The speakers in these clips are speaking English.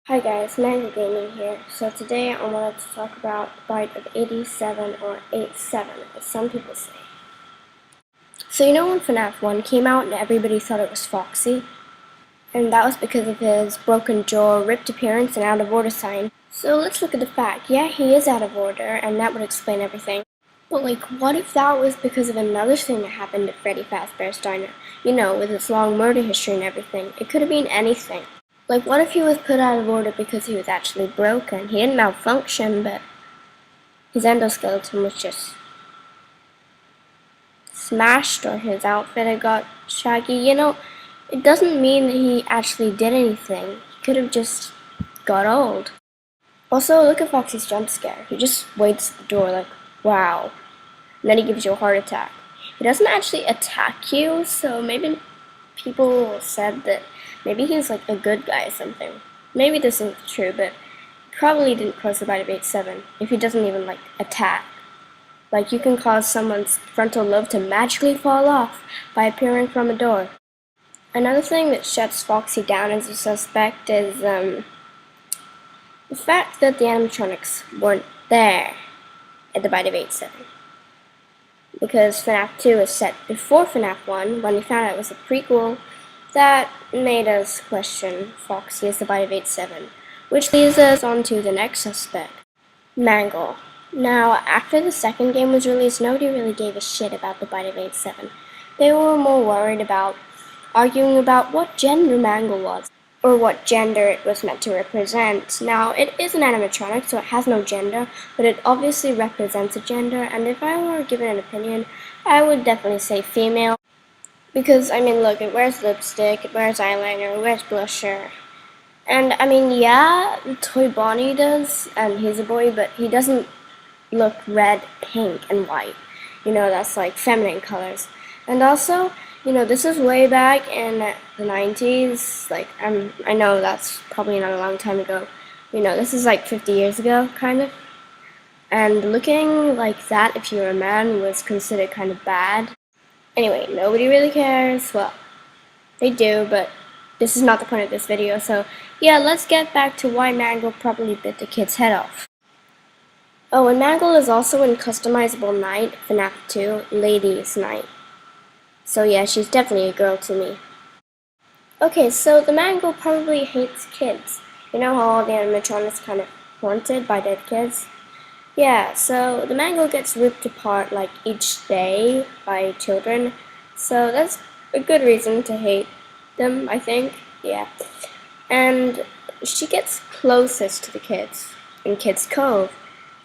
Hi guys, Mango Gaming here. So today I wanted to talk about the bite of 87 or 87, as some people say. So you know when FNAF 1 came out and everybody thought it was Foxy? And that was because of his broken jaw, ripped appearance, and out of order sign. So let's look at the fact. Yeah, he is out of order, and that would explain everything. But like, what if that was because of another thing that happened at Freddy Fazbear's Diner? You know, with his long murder history and everything. It could have been anything. Like, what if he was put out of order because he was actually broken? He didn't malfunction, but his endoskeleton was just smashed, or his outfit had got shaggy. You know, it doesn't mean that he actually did anything. He could have just got old. Also, look at Foxy's jump scare. He just waits at the door like, wow. And then he gives you a heart attack. He doesn't actually attack you, so maybe people said that maybe he's like a good guy or something. Maybe this isn't true, but probably didn't cause the bite of 87 if he doesn't even like attack. Like, you can cause someone's frontal lobe to magically fall off by appearing from a door. Another thing that shuts Foxy down as a suspect is the fact that the animatronics weren't there at the bite of 87. Because FNAF 2 is set before FNAF 1, when we found out it was a prequel, that made us question Foxy as the bite of 87, which leads us on to the next suspect, Mangle. Now, after the second game was released, nobody really gave a shit about the bite of 87. They were more worried about arguing about what gender Mangle was, or what gender it was meant to represent. Now, it is an animatronic, so it has no gender, but it obviously represents a gender, and if I were given an opinion, I would definitely say female. Because, I mean, look, it wears lipstick, it wears eyeliner, it wears blusher. And, I mean, yeah, Toy Bonnie does, and he's a boy, but he doesn't look red, pink, and white. You know, that's like feminine colors. And also, you know, this is way back in the 90s. Like, I know that's probably not a long time ago. You know, this is like 50 years ago, kind of. And looking like that, if you were a man, was considered kind of bad. Anyway, nobody really cares. Well, they do, but this is not the point of this video. So, yeah, let's get back to why Mangle probably bit the kid's head off. Oh, and Mangle is also in Customizable Night, FNAF 2, Ladies Night. So yeah, she's definitely a girl to me. Okay, so the Mangle probably hates kids. You know how all the animatronics kind of haunted by dead kids? Yeah, so the Mangle gets ripped apart like each day by children. So that's a good reason to hate them, I think. Yeah. And she gets closest to the kids in Kids Cove.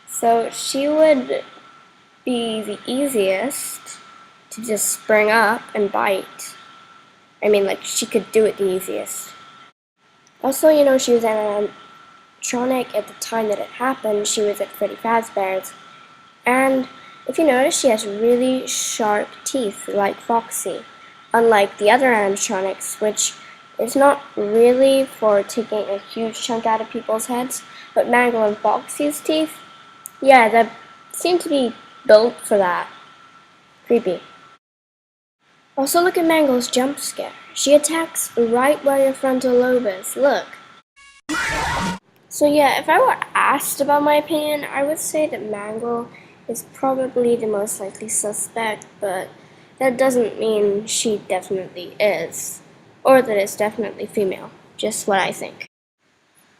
So she would be the easiest to just spring up and bite. I mean, like, she could do it the easiest. Also, you know, she was an animatronic at the time that it happened. She was at Freddy Fazbear's. And if you notice, she has really sharp teeth, like Foxy. Unlike the other animatronics, which is not really for taking a huge chunk out of people's heads. But Mangle and Foxy's teeth, yeah, they seem to be built for that. Creepy. Also, look at Mangle's jump scare. She attacks right where your frontal lobe is. Look. So yeah, if I were asked about my opinion, I would say that Mangle is probably the most likely suspect, but that doesn't mean she definitely is, or that it's definitely female. Just what I think.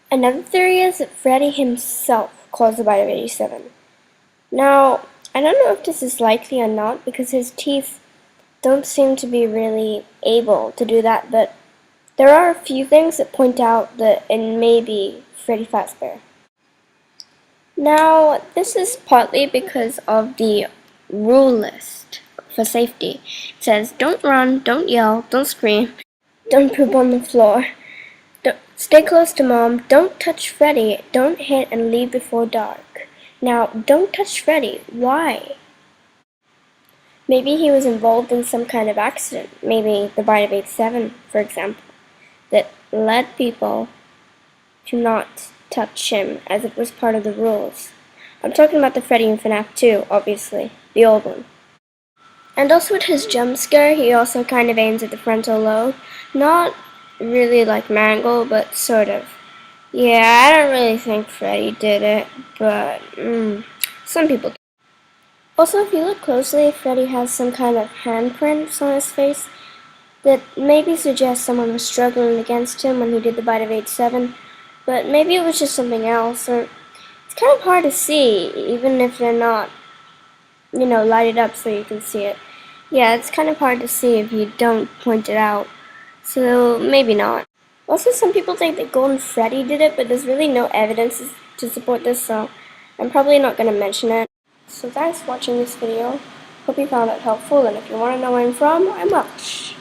Another theory is that Freddy himself caused the bite of 87. Now, I don't know if this is likely or not, because his teeth don't seem to be really able to do that, but there are a few things that point out that it may be Freddy Fazbear. Now, this is partly because of the rule list for safety. It says, don't run, don't yell, don't scream, don't poop on the floor, stay close to mom, don't touch Freddy, don't hit and leave before dark. Now, don't touch Freddy. Why? Maybe he was involved in some kind of accident, maybe the bite of 87, for example, that led people to not touch him as it was part of the rules. I'm talking about the Freddy in FNAF 2, obviously, the old one. And also with his jump scare, he also kind of aims at the frontal lobe. Not really like Mangle, but sort of. Yeah, I don't really think Freddy did it, but some people do. Also, if you look closely, Freddy has some kind of handprints on his face that maybe suggest someone was struggling against him when he did the bite of 8-7, but maybe it was just something else, or it's kind of hard to see, even if they're not, lighted up so you can see it. Yeah, it's kind of hard to see if you don't point it out, so maybe not. Also, some people think that Golden Freddy did it, but there's really no evidence to support this, so I'm probably not going to mention it. So thanks for watching this video. Hope you found it helpful, and if you want to know where I'm from, I'm Welsh.